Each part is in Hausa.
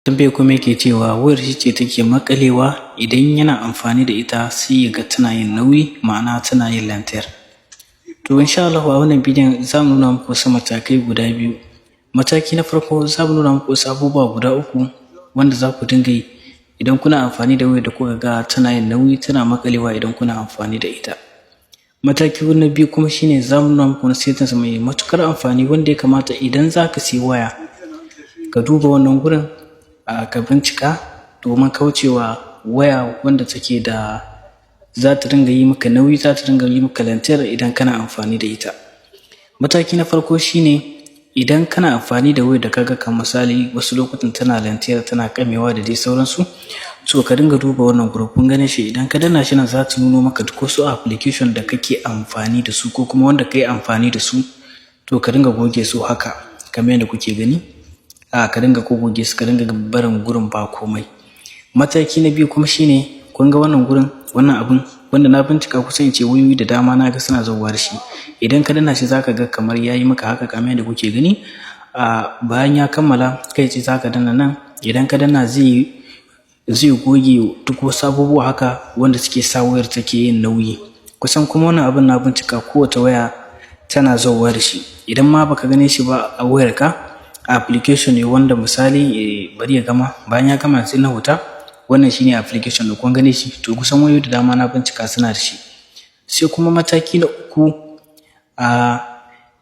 Tambayar kuma yake cewa wayar shi ce take maƙalewa idan yana amfani da ita sai ya ga tana yin nauyi, ma'ana tana yin lantar. To insha Allah a wannan bidiyon za mu nuna muku wasu matakai guda biyu. Mataki na farko za mu nuna muku wasu abubuwa guda uku wanda za ku dinga yi idan kuna amfani da wayar da kuka ga tana yin nauyi, tana maƙalewa idan kuna amfani da ita. Mataki na biyu kuma shine za mu nuna muku wani settings mai matuƙar amfani wanda ya kamata idan za ka siyi waya ka duba wannan gurin ka bincika domin kaucewa waya wanda take da za ta dinga yi maka nauyi, za ta dinga yi maka lantar idan kana amfani da ita. Mataki na farko shine idan kana amfani da wayar da kaga kan misali wasu lokutan tana lantar, tana kamewa da dai sauransu, so ka dinga duba wannan group. Kun gane shi, idan ka danna shi nan za ta nuno maka duk wasu application da kake amfani da su ko kuma wanda kai amfani da su, to ka dinga goge su haka kamar yadda kuke gani. Ka dinga goge su, ka dinga barin gurin ba komai. Mataki na biyu kuma shine kun ga wannan gurin, wannan abun wanda na bincika kusan in ce wayoyi da dama na ga suna zauwa da shi. Idan ka danna shi zaka ga kamar yayi maka haka kamar yadda kuke gani. Bayan ya kammala kai ce zaka danna nan, idan ka danna zai goge duk wasu abubuwa haka wanda suke sa wayar take yin nauyi. Kusan kuma wannan abun na bincika kowace waya tana zauwa da shi. Idan ma baka gane shi ba a wayarka, application ne wanda misali bari ya gama, bayan ya gama sai na huta, wannan shine application da kun gane shi, to kusan wayoyi da dama na bincika suna da shi. Sai kuma mataki na uku,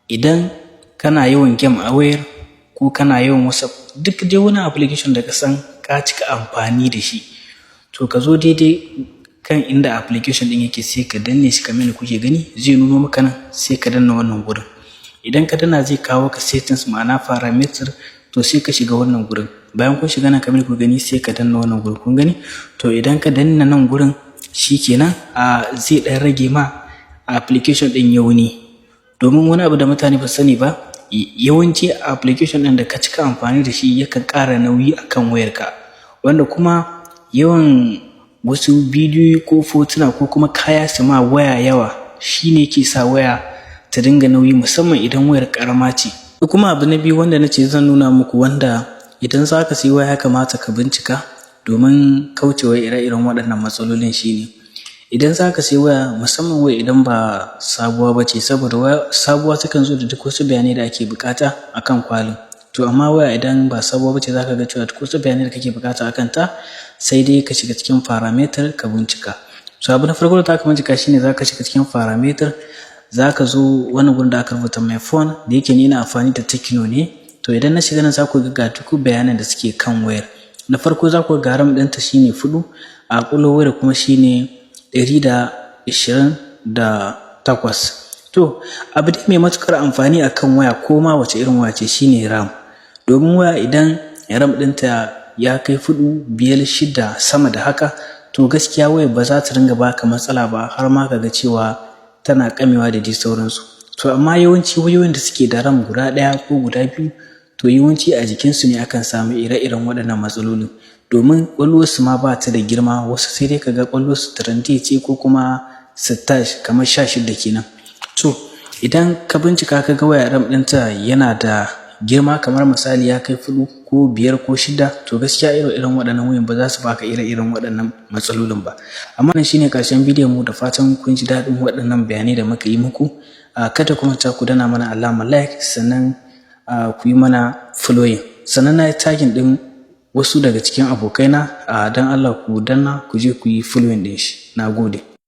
idan kana yawan game a wayar ko kana yawan WhatsApp, duk dai wani application da ka san ka cika amfani da shi, to ka zo daidai kan inda application din yake sai ka danne shi kamar yadda kuke gani, zai nuno maka nan sai ka danna wannan gurin. Idan ka danna zai kawo ka settings, ma'ana parameter, to sai ka shiga wannan gurin. Bayan kun shiga nan kamar ku gani sai ka danna wannan gurin. Kun gani? To idan ka danna nan gurin shikenan zai dan rage ma application din yauni. Domin wani abu da mutane ba sani ba, yawanci application din da ka cika amfani da shi yakan ƙara nauyi akan wayarka, wanda kuma yawan wasu bidiyoyi ko fotuna ko kuma kaya su ma waya yawa shine ke sa waya ta dinga nauyi, musamman idan wayar ƙarama ce. Kuma abu na biyu wanda nace zan nuna muku, wanda idan za ka siyi waya ya kamata ka bincika domin kaucewa ire-iren waɗannan matsalolin shine idan za ka siyi waya, musamman waya idan ba sabuwa ba ce, saboda waya sabuwa takan zo da duk wasu bayanai da ake buƙata akan kwalin. To amma waya idan ba sabuwa ba ce za ka ga cewa duk wasu bayanai da kake buƙata akan ta sai dai ka shiga cikin parameter ka bincika. So abu na farko da za ka bincika shine za ka shiga cikin parameter, za ka zo wani gurin da aka rubuta my phone, da yake ni ina amfani da Tecno ne. To idan na shiga nan za ku ga duk bayanan da suke kan wayar. Na farko za ku ga RAM ɗinta shine 4, a ƙulo wayar kuma shine 128. To abu dai mai matuƙar amfani akan waya ko ma wace irin waya ce shine RAM. Domin waya idan RAM ɗinta ya kai 4, 5, 6 sama da haka, to gaskiya wayar ba za ta ringa baka matsala ba, har ma ka ga cewa tana kamewa da dai sauransu. To amma yawanci wayoyin da suke da RAM guda ɗaya ko guda biyu, to yawanci a jikinsu ne akan samu ire-iren waɗannan matsalolin. Domin ƙwallonsu ma ba ta da girma, wasu sai dai ka ga ƙwallonsu 30 ce ko kuma 16 kamar 16 kenan. To idan ka bincika ka ga waya RAM ɗinta yana da girma kamar misali ya kai 4 ko 5 ko 6, to gaskiya irin waɗannan wayoyin ba za su baka irin waɗannan matsalolin ba. Amma nan shine ƙarshen bidiyon mu, da fatan kun ji daɗin waɗannan bayanai da muka yi muku. Kada ku manta ku dana mana alamar like, sannan ku yi mana following. Sannan na yi tagging ɗin wasu daga cikin abokaina, don Allah ku danna ku je ku yi following ɗin shi. Na gode.